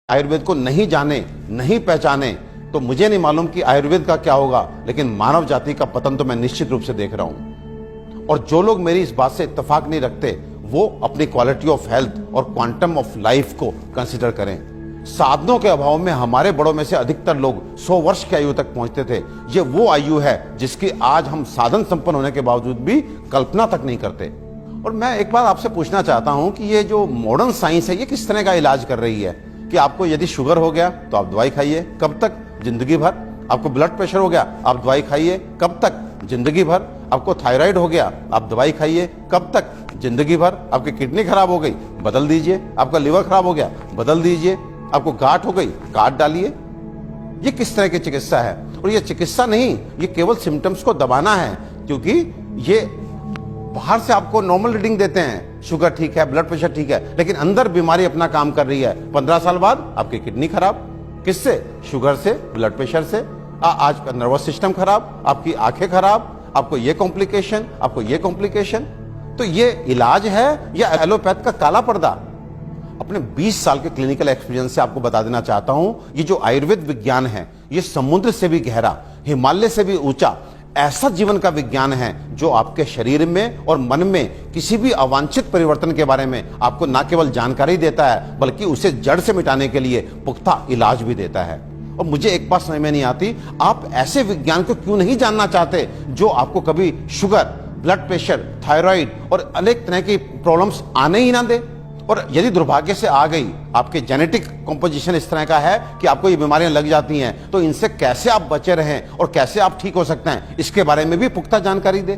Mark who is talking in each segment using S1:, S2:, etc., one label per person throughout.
S1: आयुर्वेद को नहीं जाने, नहीं पहचाने तो मुझे नहीं मालूम कि आयुर्वेद का क्या होगा, लेकिन मानव जाति का पतन तो मैं निश्चित रूप से देख रहा हूं। और जो लोग मेरी इस बात से इत्तेफाक नहीं रखते वो अपनी क्वालिटी ऑफ हेल्थ और क्वांटम ऑफ लाइफ को कंसीडर करें। साधनों के अभाव में हमारे बड़ों में से अधिकतर लोग 100 वर्ष की आयु तक पहुंचते थे। ये वो आयु है जिसकी आज हम साधन संपन्न होने के बावजूद भी कल्पना तक नहीं करते। और मैं एक बात आपसे पूछना चाहता हूं कि ये जो मॉडर्न साइंस है ये किस तरह का इलाज कर रही है कि आपको यदि शुगर हो गया तो आप दवाई खाइए, कब तक? जिंदगी भर। आपको ब्लड प्रेशर हो गया, आप दवाई खाइए, कब तक? जिंदगी भर। आपको थायराइड हो गया, आप दवाई खाइए, कब तक? जिंदगी भर। आपकी किडनी खराब हो गई, बदल दीजिए। आपका लिवर खराब हो गया, बदल दीजिए। आपको गांठ हो गई, काट डालिए। ये किस तरह की चिकित्सा है? और ये चिकित्सा नहीं, ये केवल सिम्टम्स को दबाना है, क्योंकि ये बाहर से आपको नॉर्मल रीडिंग देते हैं, शुगर ठीक है, ब्लड प्रेशर ठीक है, लेकिन अंदर बीमारी अपना काम कर रही है। 15 साल बाद आपकी किडनी खराब, किससे? शुगर से, ब्लड प्रेशर से। आज का नर्वस सिस्टम खराब, आपकी आंखें खराब, आपको ये कॉम्प्लिकेशन, आपको ये कॉम्प्लिकेशन। तो ये इलाज है या एलोपैथ का काला पर्दा? अपने 20 साल के क्लिनिकल एक्सपीरियंस से आपको बता देना चाहता हूं, ये जो आयुर्वेद विज्ञान है ये समुद्र से भी गहरा, हिमालय से भी ऊंचा ऐसा जीवन का विज्ञान है जो आपके शरीर में और मन में किसी भी अवांछित परिवर्तन के बारे में आपको न केवल जानकारी देता है बल्कि उसे जड़ से मिटाने के लिए पुख्ता इलाज भी देता है। और मुझे एक बात समझ में नहीं आती, आप ऐसे विज्ञान को क्यों नहीं जानना चाहते जो आपको कभी शुगर, ब्लड प्रेशर, थायराइड और अनेक तरह की प्रॉब्लम्स आने ही ना दे। और यदि दुर्भाग्य से आ गई, आपके जेनेटिक कॉम्पोजिशन इस तरह का है कि आपको ये बीमारियां लग जाती हैं, तो इनसे कैसे आप बचे रहें और कैसे आप ठीक हो सकते हैं, इसके बारे में भी पुख्ता जानकारी दे।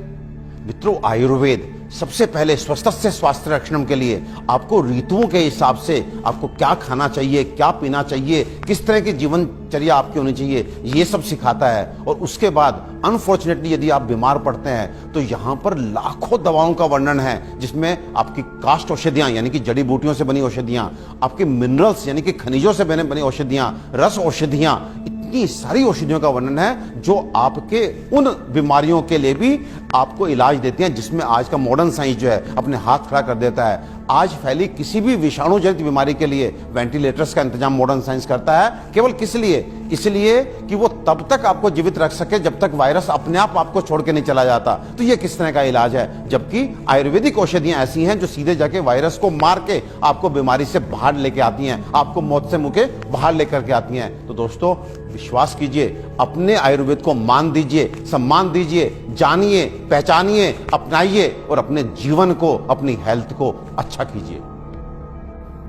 S1: मित्रों, आयुर्वेद सबसे पहले स्वस्थ से स्वास्थ्य रक्षण के लिए आपको ऋतुओं के हिसाब से आपको क्या खाना चाहिए, क्या पीना चाहिए, किस तरह की जीवनचर्या आपकी होनी चाहिए, ये सब सिखाता है। और उसके बाद अनफॉर्चुनेटली यदि आप बीमार पड़ते हैं तो यहाँ पर लाखों दवाओं का वर्णन है, जिसमें आपकी काष्ठ औषधियां यानी कि जड़ी बूटियों से बनी औषधियां, आपके मिनरल्स यानी कि खनिजों से बनी औषधियां, रस औषधियां, इतनी सारी औषधियों का वर्णन है जो आपके उन बीमारियों के लिए भी आपको इलाज देती हैं जिसमें आज का मॉडर्न साइंस जो है अपने हाथ खड़ा कर देता है। आज फैली किसी भी विषाणु जनित बीमारी के लिए वेंटिलेटर्स का इंतजाम मॉडर्न साइंस करता है। केवल किस लिए? इसलिए कि वो तब तक आपको जीवित रख सके जब तक वायरस अपने आप आपको छोड़ के नहीं चला जाता। तो ये किस तरह का इलाज है? जबकि आयुर्वेदिक औषधियां ऐसी हैं जो सीधे जाके वायरस को मार के आपको बीमारी से बाहर लेके आती हैं, आपको मौत से मुके बाहर लेकर के आती हैं। तो दोस्तों, विश्वास कीजिए, अपने आयुर्वेद को मान दीजिए, सम्मान दीजिए, जानिए, पहचानिए, अपनाइए और अपने जीवन को, अपनी हेल्थ को अच्छा कीजिए।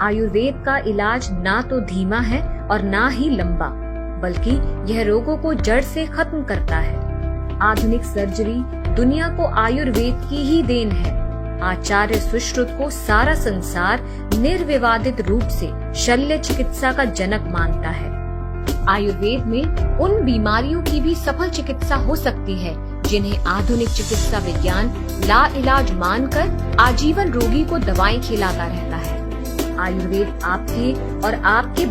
S2: आयुर्वेद का इलाज ना तो धीमा है और ना ही लंबा, बल्कि यह रोगों को जड़ से खत्म करता है। आधुनिक सर्जरी दुनिया को आयुर्वेद की ही देन है। आचार्य सुश्रुत को सारा संसार निर्विवादित रूप से शल्य चिकित्सा का जनक मानता है। आयुर्वेद में उन बीमारियों की भी सफल चिकित्सा हो सकती है जिन्हें आधुनिक चिकित्सा विज्ञान ला इलाज मानकर आजीवन रोगी को दवाएं खिलाता रहता है। आयुर्वेद आपके और आपके